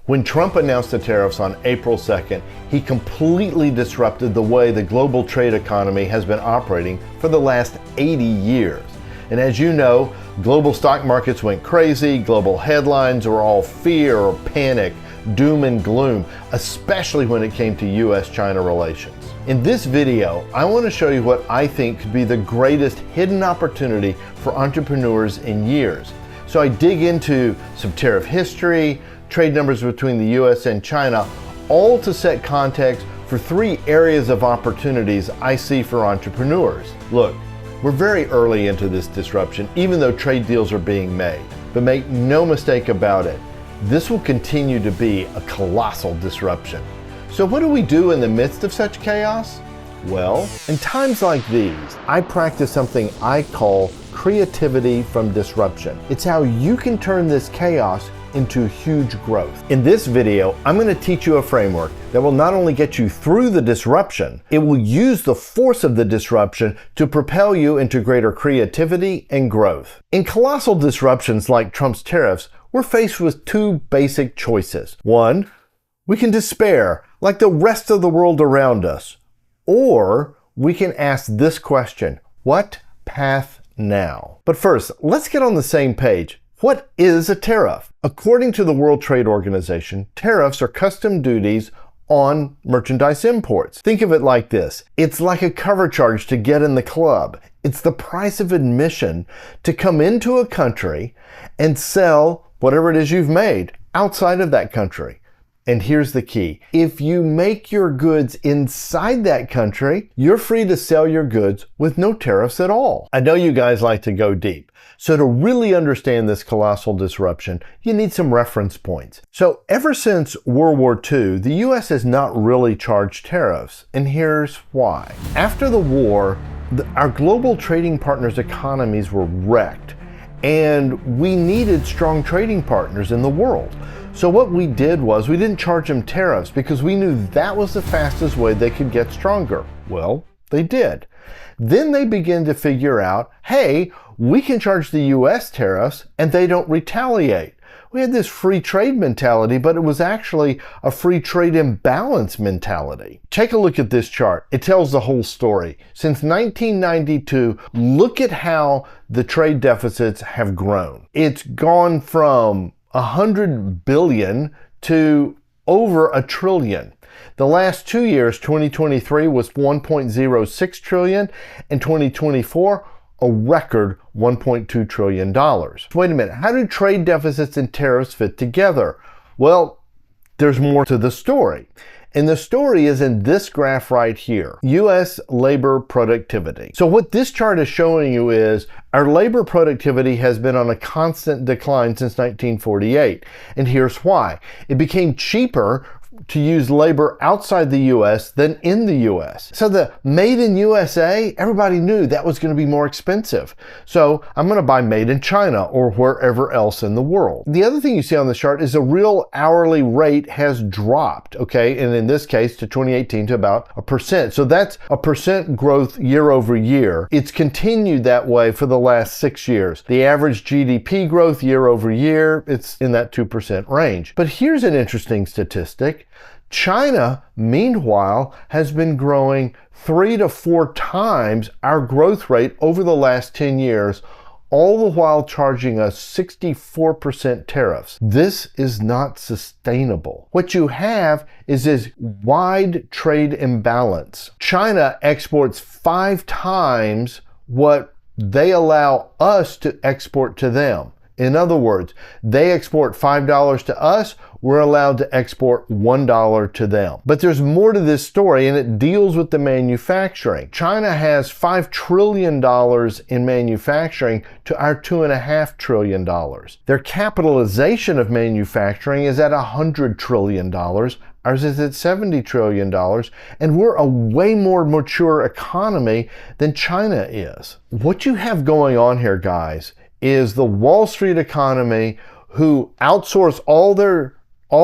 When Trump announced the tariffs on April 2nd, he completely disrupted the way the global trade economy has been operating for the last 80 years. And as you know, global stock markets went crazy, global headlines were all fear or panic, doom and gloom, especially when it came to US-China relations. In this video, I want to show you what I think could be the greatest hidden opportunity for entrepreneurs in years. So I dig into some tariff history, trade numbers between the US and China, all to set context for three areas of opportunities I see for entrepreneurs. Look, we're very early into this disruption, even though trade deals are being made. But make no mistake about it, this will continue to be a colossal disruption. So what do we do in the midst of such chaos? Well, in times like these, I practice something I call creativity from disruption. It's how you can turn this chaos into huge growth. In this video, I'm going to teach you a framework that will not only get you through the disruption, it will use the force of the disruption to propel you into greater creativity and growth. In colossal disruptions like Trump's tariffs, we're faced with two basic choices. One, we can despair like the rest of the world around us. Or we can ask this question, what path now? But first, let's get on the same page. What is a tariff? According to the World Trade Organization, tariffs are custom duties on merchandise imports. Think of it like this. It's like a cover charge to get in the club. It's the price of admission to come into a country and sell whatever it is you've made outside of that country. And here's the key. If you make your goods inside that country, you're free to sell your goods with no tariffs at all. I know you guys like to go deep. So to really understand this colossal disruption, you need some reference points. So ever since World War II, the US has not really charged tariffs. And here's why. After the war, our global trading partners' economies were wrecked. And we needed strong trading partners in the world. So what we did was we didn't charge them tariffs because we knew that was the fastest way they could get stronger. Well, they did. Then they began to figure out, hey, we can charge the US tariffs and they don't retaliate. We had this free trade mentality, but it was actually a free trade imbalance mentality. Take a look at this chart. It tells the whole story. Since 1992, look at how the trade deficits have grown. It's gone from 100 billion to over $1 trillion. The last 2 years, 2023 was 1.06 trillion, and 2024, a record $1.2 trillion. Wait a minute, how do trade deficits and tariffs fit together? Well, there's more to the story. And the story is in this graph right here, U.S. labor productivity. So what this chart is showing you is our labor productivity has been on a constant decline since 1948. And here's why. It became cheaper to use labor outside the US than in the US. So the made in USA, everybody knew that was going to be more expensive. So I'm going to buy made in China or wherever else in the world. The other thing you see on the chart is the real hourly rate has dropped, okay? And in this case to 2018 to about 1%. So that's 1% growth year over year. It's continued that way for the last 6 years. The average GDP growth year over year, it's in that 2% range. But here's an interesting statistic. China, meanwhile, has been growing 3 to 4 times our growth rate over the last 10 years, all the while charging us 64% tariffs. This is not sustainable. What you have is this wide trade imbalance. China exports 5 times what they allow us to export to them. In other words, they export $5 to us, we're allowed to export $1 to them. But there's more to this story, and it deals with the manufacturing. China has $5 trillion in manufacturing to our $2.5 trillion. Their capitalization of manufacturing is at $100 trillion. Ours is at $70 trillion, and we're a way more mature economy than China is. What you have going on here, guys, is the Wall Street economy who outsource all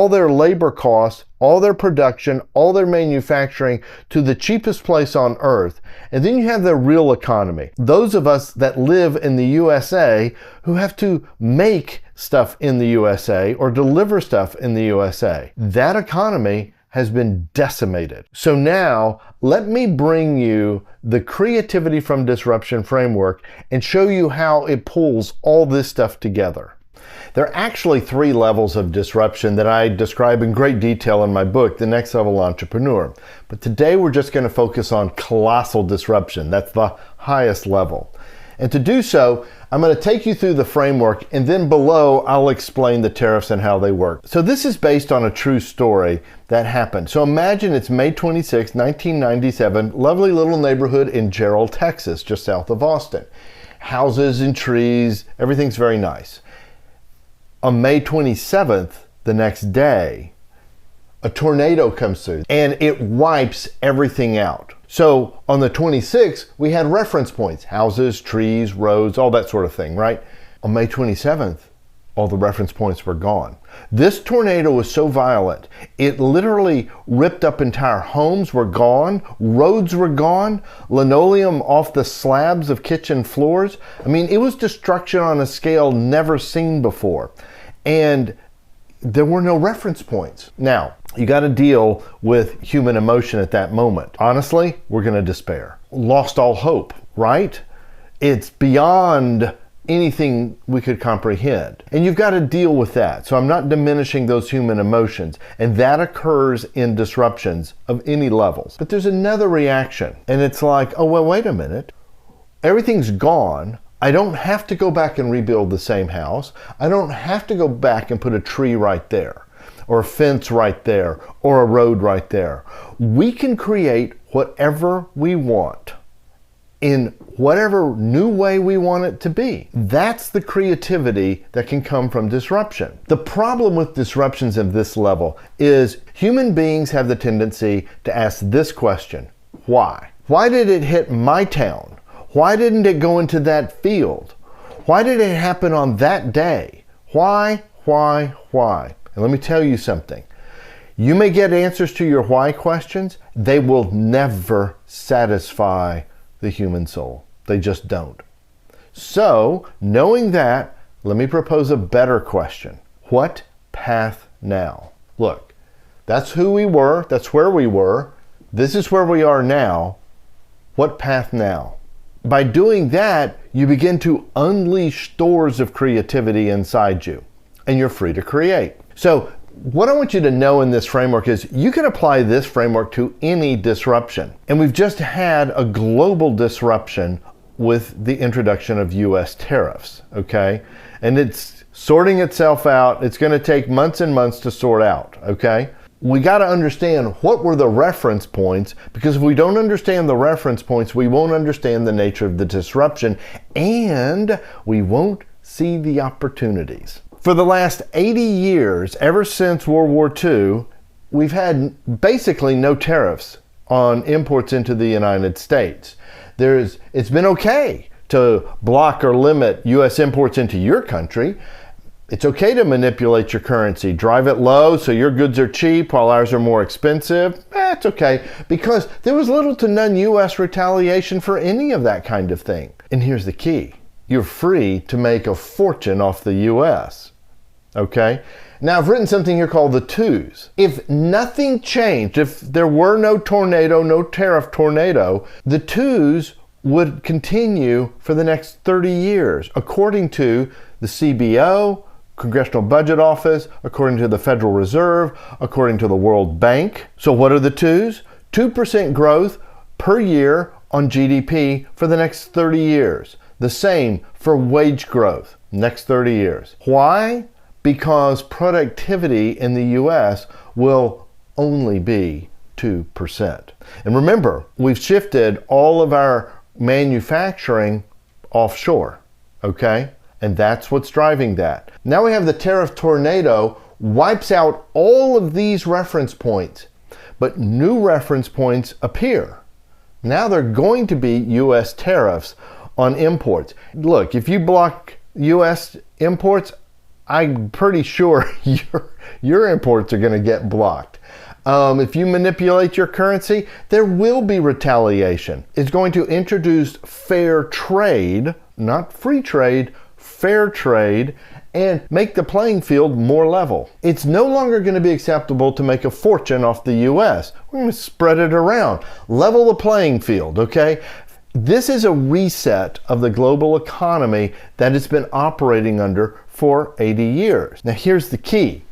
their labor costs, all their production, all their manufacturing to the cheapest place on earth. And then you have the real economy. Those of us that live in the USA who have to make stuff in the USA or deliver stuff in the USA. That economy has been decimated. So now let me bring you the creativity from disruption framework and show you how it pulls all this stuff together. There are actually 3 levels of disruption that I describe in great detail in my book, The Next Level Entrepreneur. But today we're just going to focus on colossal disruption. That's the highest level. And to do so, I'm going to take you through the framework, and then below I'll explain the tariffs and how they work. So this is based on a true story that happened. So imagine it's May 26, 1997, lovely little neighborhood in Gerald, Texas, just south of Austin. Houses and trees, everything's very nice. On May 27th, the next day, a tornado comes through and it wipes everything out. So on the 26th, we had reference points, houses, trees, roads, all that sort of thing, right? On May 27th, all the reference points were gone. This tornado was so violent, it literally ripped up entire homes were gone, roads were gone, linoleum off the slabs of kitchen floors. I mean, it was destruction on a scale never seen before. And there were no reference points. Now, you got to deal with human emotion at that moment. Honestly, we're going to despair. Lost all hope, right? It's beyond anything we could comprehend. And you've got to deal with that. So I'm not diminishing those human emotions. And that occurs in disruptions of any levels. But there's another reaction. And it's like, oh, well, wait a minute. Everything's gone. I don't have to go back and rebuild the same house. I don't have to go back and put a tree right there, or a fence right there, or a road right there. We can create whatever we want in whatever new way we want it to be. That's the creativity that can come from disruption. The problem with disruptions of this level is human beings have the tendency to ask this question: why? Why did it hit my town? Why didn't it go into that field? Why did it happen on that day? Why? And let me tell you something. You may get answers to your why questions. They will never satisfy the human soul. They just don't. So, knowing that, let me propose a better question. What path now? Look, that's who we were. That's where we were. This is where we are now. What path now? By doing that, you begin to unleash stores of creativity inside you, and you're free to create. So what I want you to know in this framework is you can apply this framework to any disruption. And we've just had a global disruption with the introduction of US tariffs, okay? And it's sorting itself out. It's going to take months and months to sort out, okay? We got to understand what were the reference points, because if we don't understand the reference points, we won't understand the nature of the disruption, and we won't see the opportunities. For the last 80 years, ever since World War II, we've had basically no tariffs on imports into the United States. It's been okay to block or limit U.S. imports into your country. It's okay to manipulate your currency, drive it low so your goods are cheap while ours are more expensive. It's okay, because there was little to none U.S. retaliation for any of that kind of thing. And here's the key. You're free to make a fortune off the U.S. Okay? Now, I've written something here called the twos. If nothing changed, if there were no tornado, no tariff tornado, the twos would continue for the next 30 years, according to the CBO, Congressional Budget Office, according to the Federal Reserve, according to the World Bank. So what are the twos? 2% growth per year on GDP for the next 30 years. The same for wage growth, next 30 years. Why? Because productivity in the US will only be 2%. And remember, we've shifted all of our manufacturing offshore, okay? And that's what's driving that. Now we have the tariff tornado, wipes out all of these reference points, but new reference points appear. Now they're going to be US tariffs on imports. Look, if you block US imports, I'm pretty sure your imports are going to get blocked. If you manipulate your currency, there will be retaliation. It's going to introduce fair trade, not free trade, fair trade, and make the playing field more level. It's no longer going to be acceptable to make a fortune off the US. We're going to spread it around, level the playing field, okay? This is a reset of the global economy that it's been operating under for 80 years. Now here's the key.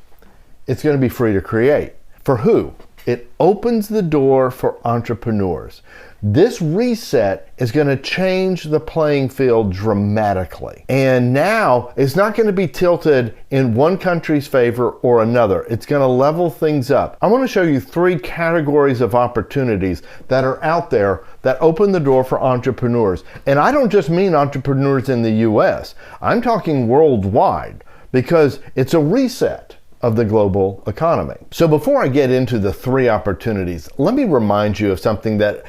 It's going to be free to create. For who? It opens the door for entrepreneurs. This reset is going to change the playing field dramatically. And now it's not going to be tilted in one country's favor or another. It's going to level things up. I want to show you 3 categories of opportunities that are out there that open the door for entrepreneurs. And I don't just mean entrepreneurs in the US. I'm talking worldwide, because it's a reset of the global economy. So before I get into the 3 opportunities, let me remind you of something that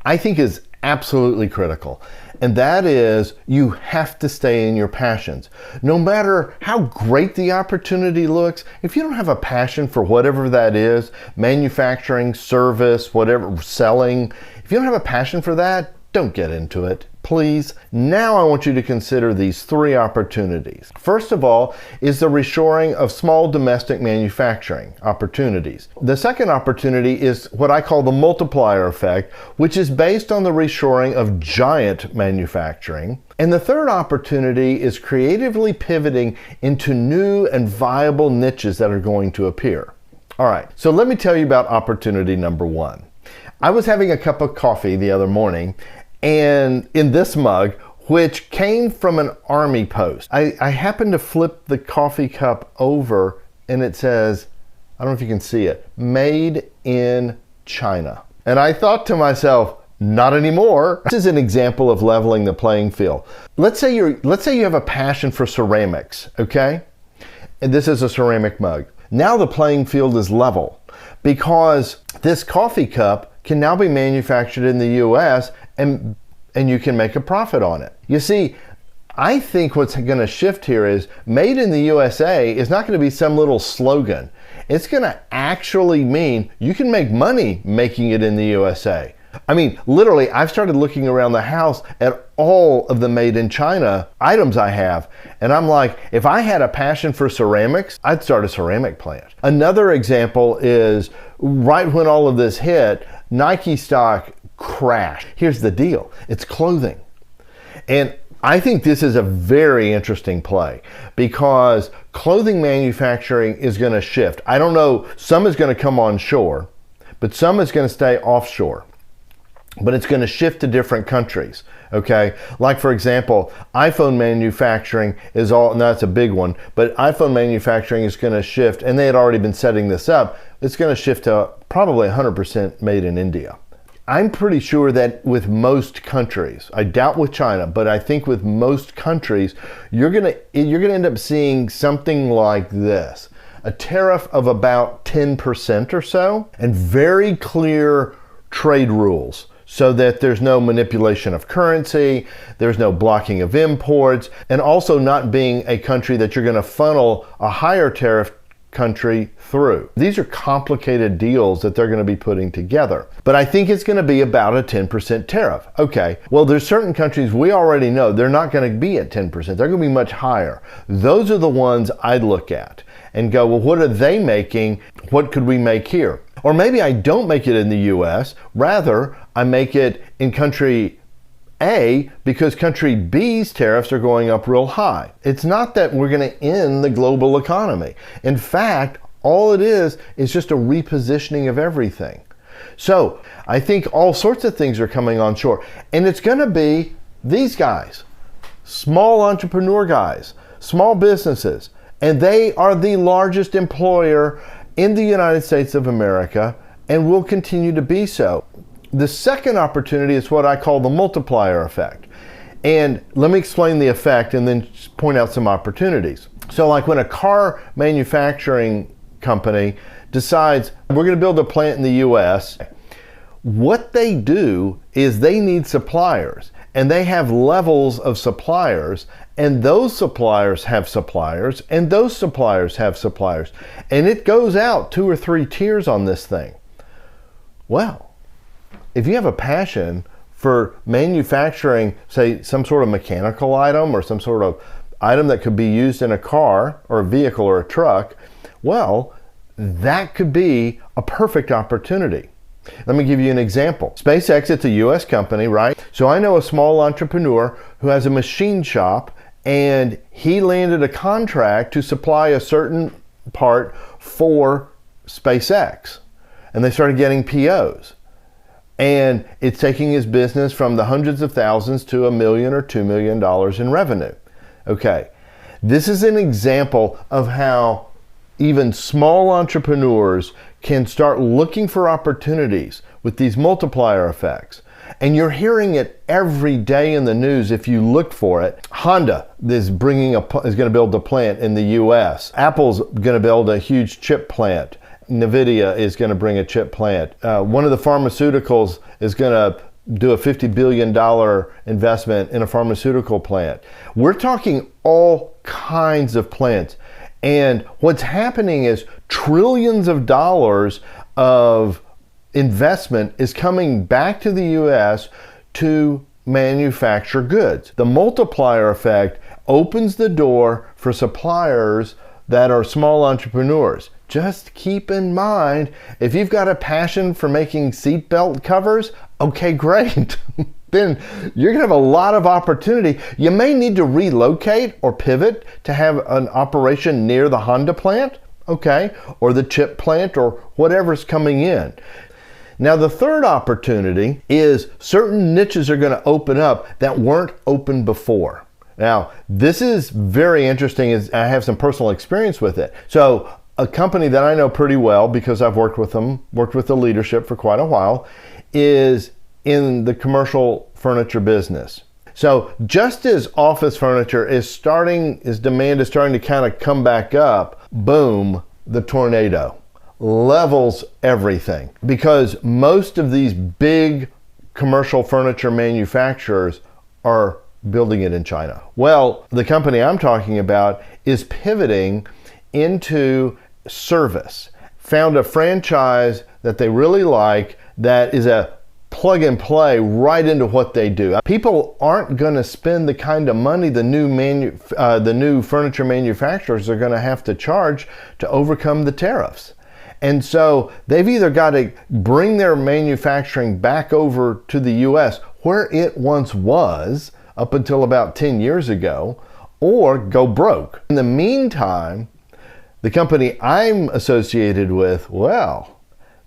I think is absolutely critical. And that is, you have to stay in your passions. No matter how great the opportunity looks, if you don't have a passion for whatever that is, manufacturing, service, whatever, selling, if you don't have a passion for that, don't get into it, please. Now I want you to consider these 3 opportunities. First of all is the reshoring of small domestic manufacturing opportunities. The second opportunity is what I call the multiplier effect, which is based on the reshoring of giant manufacturing. And the third opportunity is creatively pivoting into new and viable niches that are going to appear. All right, so let me tell you about opportunity number 1. I was having a cup of coffee the other morning, and in this mug, which came from an army post. I happened to flip the coffee cup over, and it says, I don't know if you can see it, made in China. And I thought to myself, not anymore. This is an example of leveling the playing field. Let's say you have a passion for ceramics, okay? And this is a ceramic mug. Now the playing field is level, because this coffee cup can now be manufactured in the US and you can make a profit on it. You see, I think what's going to shift here is made in the USA is not going to be some little slogan. It's going to actually mean you can make money making it in the USA. I mean, literally, I've started looking around the house at all of the made in China items I have, and I'm like, if I had a passion for ceramics, I'd start a ceramic plant. Another example is right when all of this hit, Nike stock crashed. Here's the deal, it's clothing. And I think this is a very interesting play, because clothing manufacturing is going to shift. I don't know, some is going to come on shore, but some is going to stay offshore. But it's going to shift to different countries, okay? Like, for example, iPhone manufacturing is all, and that's a big one, but iPhone manufacturing is going to shift, and they had already been setting this up, it's going to shift to probably 100% made in India. I'm pretty sure that with most countries, I doubt with China, but I think with most countries, you're going to end up seeing something like this. A tariff of about 10% or so, and very clear trade rules, so that there's no manipulation of currency, there's no blocking of imports, and also not being a country that you're going to funnel a higher tariff country through. These are complicated deals that they're going to be putting together. But I think it's going to be about a 10% tariff. Okay, well, there's certain countries we already know they're not going to be at 10%. They're going to be much higher. Those are the ones I'd look at and go, well, what are they making? What could we make here? Or maybe I don't make it in the US, rather I make it in country A because country B's tariffs are going up real high. It's not that we're going to end the global economy. In fact, all it is just a repositioning of everything. So I think all sorts of things are coming on shore, and it's going to be these guys, small entrepreneur guys, small businesses, and they are the largest employer in the United States of America and will continue to be so. The second opportunity is what I call the multiplier effect. And let me explain the effect and then point out some opportunities. So like when a car manufacturing company decides we're going to build a plant in the US, what they do is they need suppliers, and they have levels of suppliers, and those suppliers have suppliers, and those suppliers have suppliers, and it goes out 2 or 3 tiers on this thing. Well, if you have a passion for manufacturing, say, some sort of mechanical item or some sort of item that could be used in a car or a vehicle or a truck, well, that could be a perfect opportunity. Let me give you an example. SpaceX, it's a US company, right? So I know a small entrepreneur who has a machine shop, and he landed a contract to supply a certain part for SpaceX. And they started getting POs. And it's taking his business from the hundreds of thousands to $1 million or $2 million in revenue. Okay, this is an example of how even small entrepreneurs can start looking for opportunities with these multiplier effects. And you're hearing it every day in the news if you look for it. Honda is going to build a plant in the US. Apple's going to build a huge chip plant. NVIDIA is going to bring a chip plant. One of the pharmaceuticals is going to do a $50 billion investment in a pharmaceutical plant. We're talking all kinds of plants. And what's happening is trillions of dollars of investment is coming back to the US to manufacture goods. The multiplier effect opens the door for suppliers that are small entrepreneurs. Just keep in mind, if you've got a passion for making seatbelt covers, okay, great. Then you're gonna have a lot of opportunity. You may need to relocate or pivot to have an operation near the Honda plant, okay, or the chip plant or whatever's coming in. Now the third opportunity is certain niches are gonna open up that weren't open before. Now, this is very interesting, as I have some personal experience with it. So a company that I know pretty well because I've worked with them, worked with the leadership for quite a while, is in the commercial furniture business. So just as office furniture demand is starting to kind of come back up, boom, the tornado levels everything. Because most of these big commercial furniture manufacturers are building it in China. Well, the company I'm talking about is pivoting into service. Found a franchise that they really like that is a plug and play right into what they do. People aren't going to spend the kind of money the new furniture manufacturers are going to have to charge to overcome the tariffs. And so they've either got to bring their manufacturing back over to the US where it once was up until about 10 years ago, or go broke. In the meantime, the company I'm associated with, well,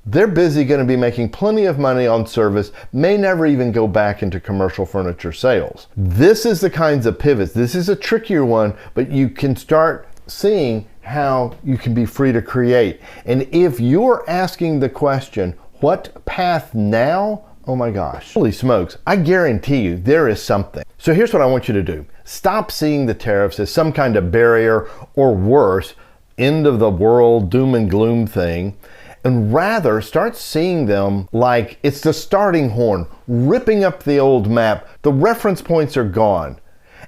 they're busy going to be making plenty of money on service, may never even go back into commercial furniture sales. This is the kinds of pivots. This is a trickier one, but you can start seeing how you can be free to create. And if you're asking the question, what path now? Oh my gosh, holy smokes, I guarantee you there is something. So here's what I want you to do. Stop seeing the tariffs as some kind of barrier or worse, end of the world, doom and gloom thing, and rather start seeing them like it's the starting horn, ripping up the old map. The reference points are gone.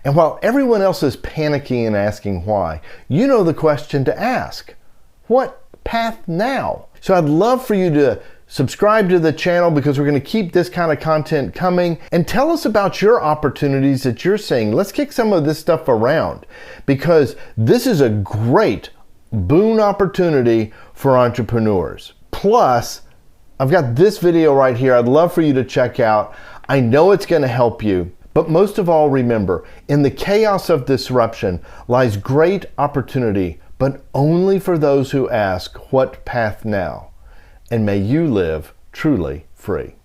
And while everyone else is panicking and asking why, you know the question to ask. What path now? So I'd love for you to subscribe to the channel because we're going to keep this kind of content coming, and tell us about your opportunities that you're seeing. Let's kick some of this stuff around because this is a great boon opportunity for entrepreneurs. Plus, I've got this video right here I'd love for you to check out. I know it's going to help you, but most of all, remember, in the chaos of disruption lies great opportunity, but only for those who ask, what path now? And may you live truly free.